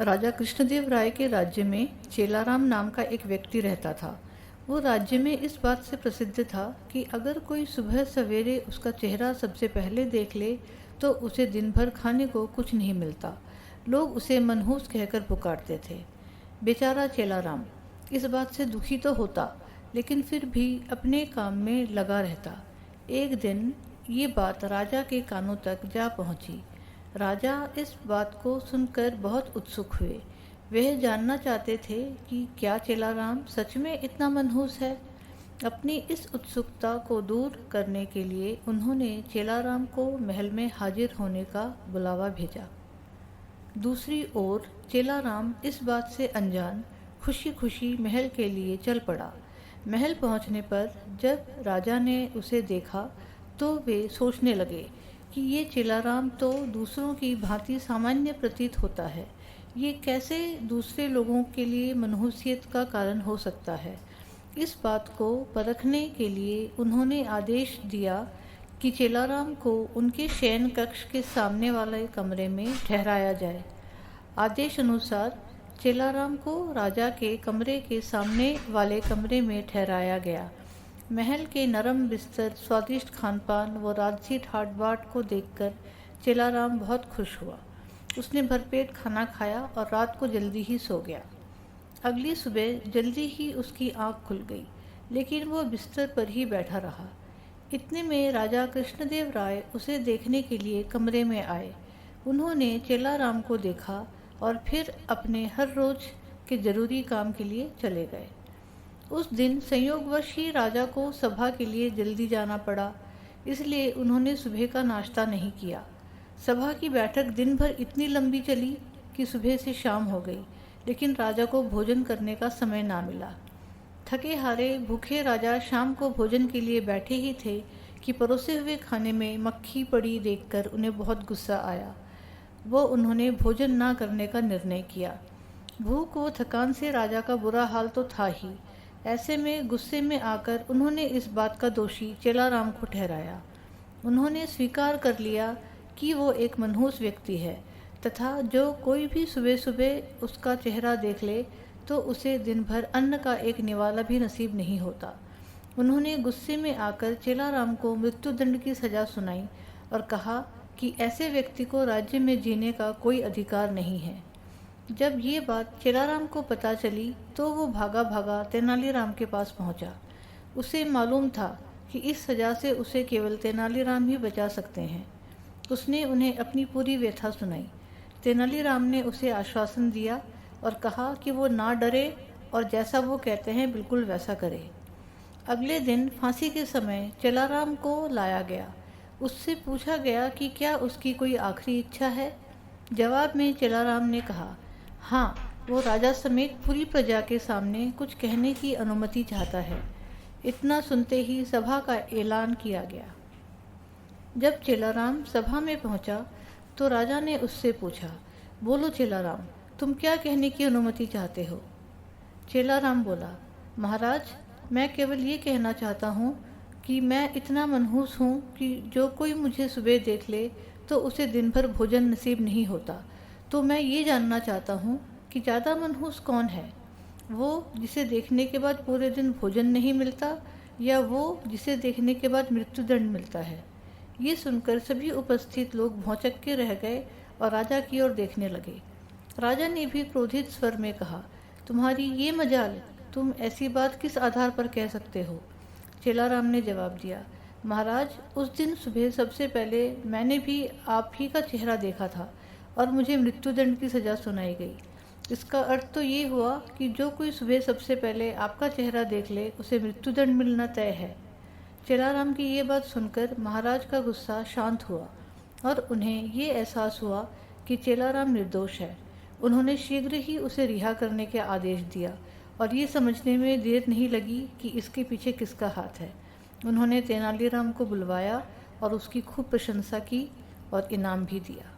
राजा कृष्णदेव राय के राज्य में चेलाराम नाम का एक व्यक्ति रहता था। वो राज्य में इस बात से प्रसिद्ध था कि अगर कोई सुबह सवेरे उसका चेहरा सबसे पहले देख ले तो उसे दिन भर खाने को कुछ नहीं मिलता। लोग उसे मनहूस कहकर पुकारते थे। बेचारा चेलाराम इस बात से दुखी तो होता, लेकिन फिर भी अपने काम में लगा रहता। एक दिन ये बात राजा के कानों तक जा पहुंची। राजा इस बात को सुनकर बहुत उत्सुक हुए। वह जानना चाहते थे कि क्या चेलाराम सच में इतना मनहूस है। अपनी इस उत्सुकता को दूर करने के लिए उन्होंने चेलाराम को महल में हाजिर होने का बुलावा भेजा। दूसरी ओर चेलाराम इस बात से अनजान खुशी खुशी महल के लिए चल पड़ा। महल पहुंचने पर जब राजा ने उसे देखा तो वे सोचने लगे कि ये चेलाराम तो दूसरों की भांति सामान्य प्रतीत होता है। ये कैसे दूसरे लोगों के लिए मनहूसियत का कारण हो सकता है। इस बात को परखने के लिए उन्होंने आदेश दिया कि चेलाराम को उनके शयन कक्ष के सामने वाले कमरे में ठहराया जाए। आदेश अनुसार चेलाराम को राजा के कमरे के सामने वाले कमरे में ठहराया गया। महल के नरम बिस्तर, स्वादिष्ट खानपान व राजसी ठाट बाट को देखकर चेलाराम बहुत खुश हुआ। उसने भरपेट खाना खाया और रात को जल्दी ही सो गया। अगली सुबह जल्दी ही उसकी आंख खुल गई, लेकिन वह बिस्तर पर ही बैठा रहा। इतने में राजा कृष्णदेव राय उसे देखने के लिए कमरे में आए। उन्होंने चेलाराम को देखा और फिर अपने हर रोज के जरूरी काम के लिए चले गए। उस दिन संयोगवश ही राजा को सभा के लिए जल्दी जाना पड़ा, इसलिए उन्होंने सुबह का नाश्ता नहीं किया। सभा की बैठक दिन भर इतनी लंबी चली कि सुबह से शाम हो गई, लेकिन राजा को भोजन करने का समय ना मिला। थके हारे भूखे राजा शाम को भोजन के लिए बैठे ही थे कि परोसे हुए खाने में मक्खी पड़ी देखकर उन्हें बहुत गुस्सा आया। वो उन्होंने भोजन ना करने का निर्णय किया। भूख व थकान से राजा का बुरा हाल तो था ही। ऐसे में गुस्से में आकर उन्होंने इस बात का दोषी चेलाराम को ठहराया। उन्होंने स्वीकार कर लिया कि वो एक मनहूस व्यक्ति है तथा जो कोई भी सुबह सुबह उसका चेहरा देख ले तो उसे दिन भर अन्न का एक निवाला भी नसीब नहीं होता। उन्होंने गुस्से में आकर चेलाराम को मृत्युदंड की सजा सुनाई और कहा कि ऐसे व्यक्ति को राज्य में जीने का कोई अधिकार नहीं है। जब ये बात चेलाराम को पता चली तो वो भागा भागा तेनालीराम के पास पहुंचा। उसे मालूम था कि इस सजा से उसे केवल तेनालीराम ही बचा सकते हैं। उसने उन्हें अपनी पूरी व्यथा सुनाई। तेनालीराम ने उसे आश्वासन दिया और कहा कि वो ना डरे और जैसा वो कहते हैं बिल्कुल वैसा करे। अगले दिन फांसी के समय चेलाराम को लाया गया। उससे पूछा गया कि क्या उसकी कोई आखिरी इच्छा है। जवाब में चेलाराम ने कहा, हाँ, वो राजा समेत पूरी प्रजा के सामने कुछ कहने की अनुमति चाहता है। इतना सुनते ही सभा का ऐलान किया गया। जब चेलाराम सभा में पहुंचा तो राजा ने उससे पूछा, बोलो चेलाराम, तुम क्या कहने की अनुमति चाहते हो। चेलाराम बोला, महाराज, मैं केवल ये कहना चाहता हूँ कि मैं इतना मनहूस हूँ कि जो कोई मुझे सुबह देख ले तो उसे दिन भर भोजन नसीब नहीं होता। तो मैं ये जानना चाहता हूँ कि ज़्यादा मनहूस कौन है, वो जिसे देखने के बाद पूरे दिन भोजन नहीं मिलता या वो जिसे देखने के बाद मृत्युदंड मिलता है। ये सुनकर सभी उपस्थित लोग भौंचक के रह गए और राजा की ओर देखने लगे। राजा ने भी क्रोधित स्वर में कहा, तुम्हारी ये मजाल, तुम ऐसी बात किस आधार पर कह सकते हो। चेलाराम ने जवाब दिया, महाराज, उस दिन सुबह सबसे पहले मैंने भी आप ही का चेहरा देखा था और मुझे मृत्युदंड की सज़ा सुनाई गई। इसका अर्थ तो ये हुआ कि जो कोई सुबह सबसे पहले आपका चेहरा देख ले उसे मृत्युदंड मिलना तय है। चेलाराम की ये बात सुनकर महाराज का गुस्सा शांत हुआ और उन्हें ये एहसास हुआ कि चेलाराम निर्दोष है। उन्होंने शीघ्र ही उसे रिहा करने के आदेश दिया और ये समझने में देर नहीं लगी कि इसके पीछे किसका हाथ है। उन्होंने तेनालीराम को बुलवाया और उसकी खूब प्रशंसा की और इनाम भी दिया।